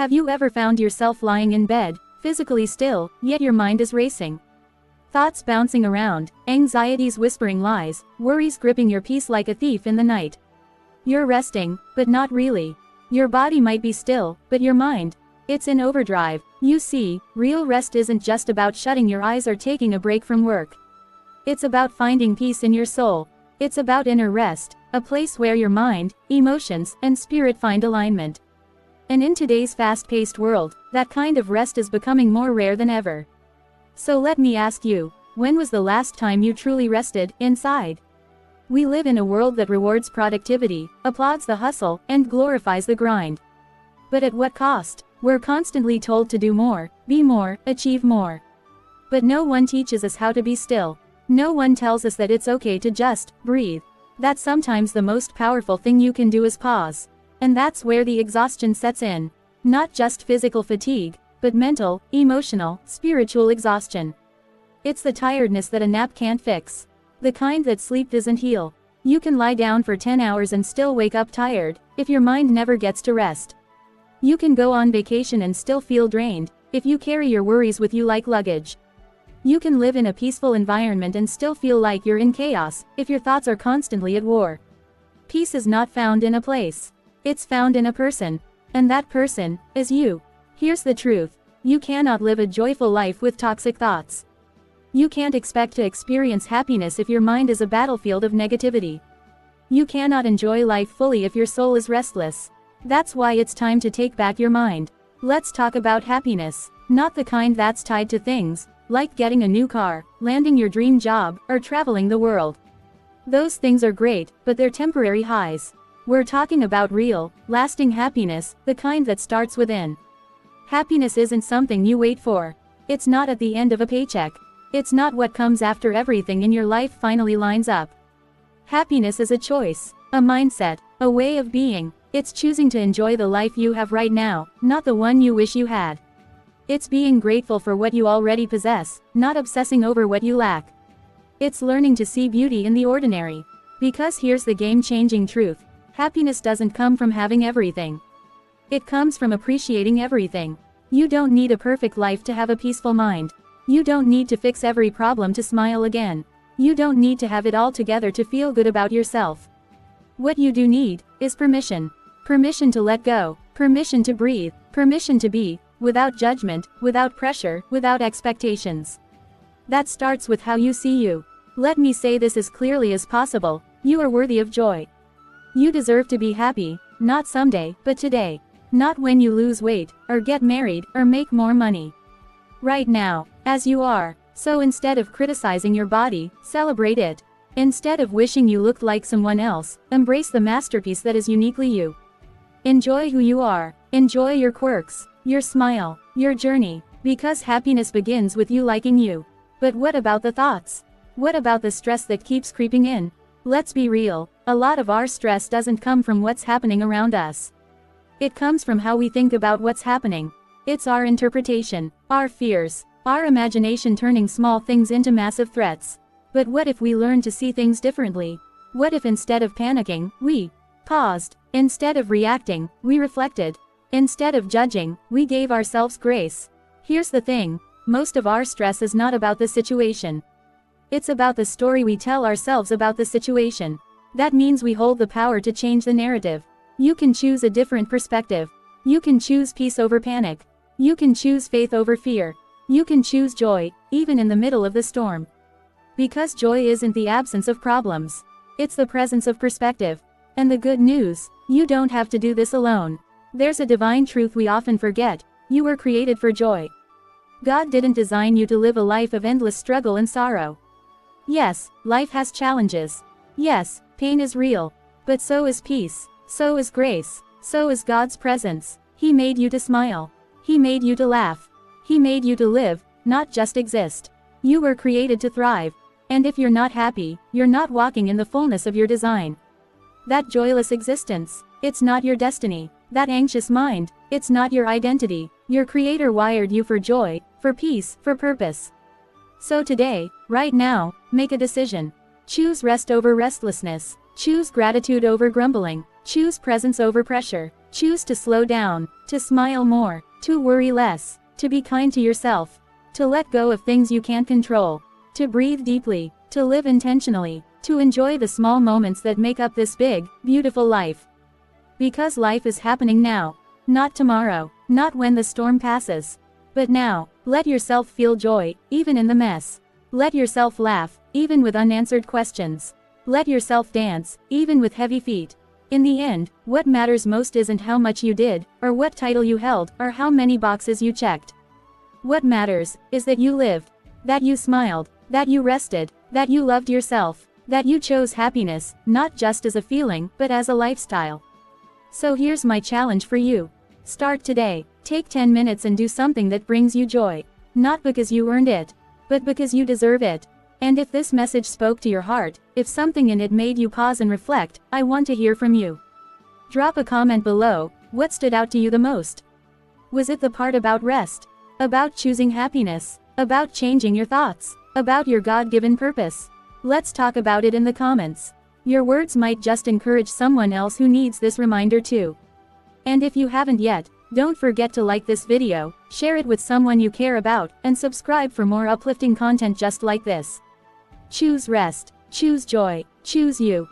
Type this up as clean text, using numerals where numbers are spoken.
Have you ever found yourself lying in bed, physically still, yet your mind is racing? Thoughts bouncing around, anxieties whispering lies, worries gripping your peace like a thief in the night. You're resting, but not really. Your body might be still, but your mind, it's in overdrive. You see, real rest isn't just about shutting your eyes or taking a break from work. It's about finding peace in your soul. It's about inner rest, a place where your mind, emotions, and spirit find alignment. And in today's fast-paced world, that kind of rest is becoming more rare than ever. So let me ask you, when was the last time you truly rested, inside? We live in a world that rewards productivity, applauds the hustle, and glorifies the grind. But at what cost? We're constantly told to do more, be more, achieve more. But no one teaches us how to be still. No one tells us that it's okay to just breathe. That sometimes the most powerful thing you can do is pause. And that's where the exhaustion sets in. Not just physical fatigue, but mental, emotional, spiritual exhaustion. It's the tiredness that a nap can't fix. The kind that sleep doesn't heal. You can lie down for 10 hours and still wake up tired, if your mind never gets to rest. You can go on vacation and still feel drained, if you carry your worries with you like luggage. You can live in a peaceful environment and still feel like you're in chaos, if your thoughts are constantly at war. Peace is not found in a place. It's found in a person. And that person is you. Here's the truth. You cannot live a joyful life with toxic thoughts. You can't expect to experience happiness if your mind is a battlefield of negativity. You cannot enjoy life fully if your soul is restless. That's why it's time to take back your mind. Let's talk about happiness. Not the kind that's tied to things, like getting a new car, landing your dream job, or traveling the world. Those things are great, but they're temporary highs. We're talking about real, lasting happiness, the kind that starts within. Happiness isn't something you wait for. It's not at the end of a paycheck. It's not what comes after everything in your life finally lines up. Happiness is a choice, a mindset, a way of being. It's choosing to enjoy the life you have right now, not the one you wish you had. It's being grateful for what you already possess, not obsessing over what you lack. It's learning to see beauty in the ordinary. Because here's the game-changing truth. Happiness doesn't come from having everything. It comes from appreciating everything. You don't need a perfect life to have a peaceful mind. You don't need to fix every problem to smile again. You don't need to have it all together to feel good about yourself. What you do need is permission. Permission to let go, permission to breathe, permission to be, without judgment, without pressure, without expectations. That starts with how you see you. Let me say this as clearly as possible. You are worthy of joy. You deserve to be happy, not someday, but today. Not when you lose weight, or get married, or make more money. Right now, as you are. So instead of criticizing your body, celebrate it. Instead of wishing you looked like someone else, embrace the masterpiece that is uniquely you. Enjoy who you are. Enjoy your quirks, your smile, your journey, because happiness begins with you liking you. But what about the thoughts? What about the stress that keeps creeping in? Let's be real, a lot of our stress doesn't come from what's happening around us. It comes from how we think about what's happening. It's our interpretation, our fears, our imagination turning small things into massive threats. But what if we learn to see things differently? What if instead of panicking, we paused? Instead of reacting, we reflected. Instead of judging, we gave ourselves grace. Here's the thing, most of our stress is not about the situation. It's about the story we tell ourselves about the situation. That means we hold the power to change the narrative. You can choose a different perspective. You can choose peace over panic. You can choose faith over fear. You can choose joy, even in the middle of the storm. Because joy isn't the absence of problems. It's the presence of perspective. And the good news, you don't have to do this alone. There's a divine truth we often forget. You were created for joy. God didn't design you to live a life of endless struggle and sorrow. Yes, life has challenges. Yes, pain is real. But so is peace. So is grace. So is God's presence. He made you to smile. He made you to laugh. He made you to live, not just exist. You were created to thrive. And if you're not happy, you're not walking in the fullness of your design. That joyless existence, it's not your destiny. That anxious mind, it's not your identity. Your Creator wired you for joy, for peace, for purpose. So today, right now, make a decision. Choose rest over restlessness. Choose gratitude over grumbling. Choose presence over pressure. Choose to slow down, to smile more, to worry less, to be kind to yourself, to let go of things you can't control, to breathe deeply, to live intentionally, to enjoy the small moments that make up this big, beautiful life. Because life is happening now. Not tomorrow, not when the storm passes. But now, let yourself feel joy, even in the mess. Let yourself laugh, even with unanswered questions. Let yourself dance, even with heavy feet. In the end, what matters most isn't how much you did, or what title you held, or how many boxes you checked. What matters is that you lived, that you smiled, that you rested, that you loved yourself, that you chose happiness, not just as a feeling, but as a lifestyle. So here's my challenge for you. Start today. Take 10 minutes and do something that brings you joy. Not because you earned it, but because you deserve it. And if this message spoke to your heart, if something in it made you pause and reflect, I want to hear from you. Drop a comment below. What stood out to you the most? Was it the part about rest? About choosing happiness? About changing your thoughts? About your God-given purpose? Let's talk about it in the comments. Your words might just encourage someone else who needs this reminder too. And if you haven't yet, don't forget to like this video, share it with someone you care about, and subscribe for more uplifting content just like this. Choose rest. Choose joy. Choose you.